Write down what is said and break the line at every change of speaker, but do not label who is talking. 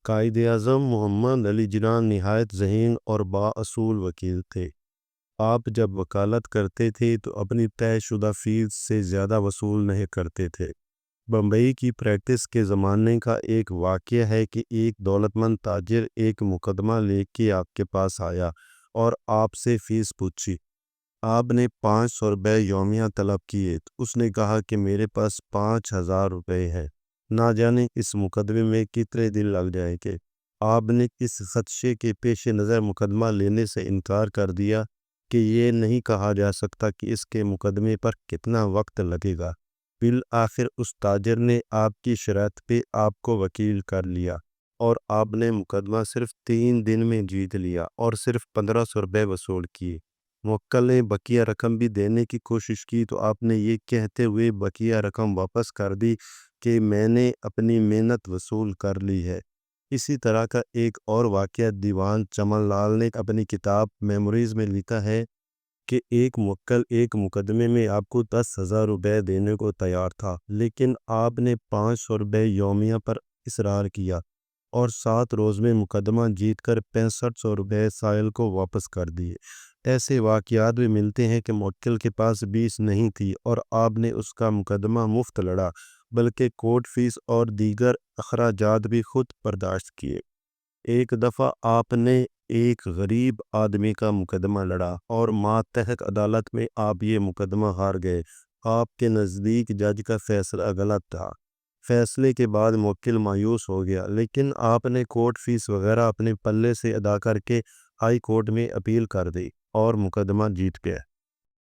قائد اعظم محمد علی جناح نہایت ذہین اور بااصول وکیل تھے۔ آپ جب وکالت کرتے تھے تو اپنی طے شدہ فیس سے زیادہ وصول نہیں کرتے تھے۔ بمبئی کی پریکٹس کے زمانے کا ایک واقعہ ہے کہ ایک دولت مند تاجر ایک مقدمہ لے کے آپ کے پاس آیا اور آپ سے فیس پوچھی۔ آپ نے 500 روپے یومیہ طلب کیے تو اس نے کہا کہ میرے پاس 5000 روپے ہے، نہ جانے اس مقدمے میں کتنے دن لگ جائیں گے۔ آپ نے اس خدشے کے پیش نظر مقدمہ لینے سے انکار کر دیا کہ یہ نہیں کہا جا سکتا کہ اس کے مقدمے پر کتنا وقت لگے گا۔ بالآخر اس تاجر نے آپ کی شرط پہ آپ کو وکیل کر لیا اور آپ نے مقدمہ صرف 3 دن میں جیت لیا اور صرف 1500 روپے وصول کیے۔ موکل نے بقیہ رقم بھی دینے کی کوشش کی تو آپ نے یہ کہتے ہوئے بقیہ رقم واپس کر دی کہ میں نے اپنی محنت وصول کر لی ہے۔ اسی طرح کا ایک اور واقعہ دیوان چمن لال نے اپنی کتاب میموریز میں لکھا ہے کہ ایک موکل ایک مقدمے میں آپ کو 10,000 روپے دینے کو تیار تھا، لیکن آپ نے 500 روپے یومیہ پر اصرار کیا اور 7 روز میں مقدمہ جیت کر 6500 روپے سائل کو واپس کر دیے۔ ایسے واقعات بھی ملتے ہیں کہ موکل کے پاس 20 نہیں تھی اور آپ نے اس کا مقدمہ مفت لڑا، بلکہ کورٹ فیس اور دیگر اخراجات بھی خود برداشت کیے۔ ایک دفعہ آپ نے ایک غریب آدمی کا مقدمہ لڑا اور ماتحت عدالت میں آپ یہ مقدمہ ہار گئے۔ آپ کے نزدیک جج کا فیصلہ غلط تھا۔ فیصلے کے بعد موکل مایوس ہو گیا، لیکن آپ نے کورٹ فیس وغیرہ اپنے پلے سے ادا کر کے ہائی کورٹ میں اپیل کر دی اور مقدمہ جیت گئے۔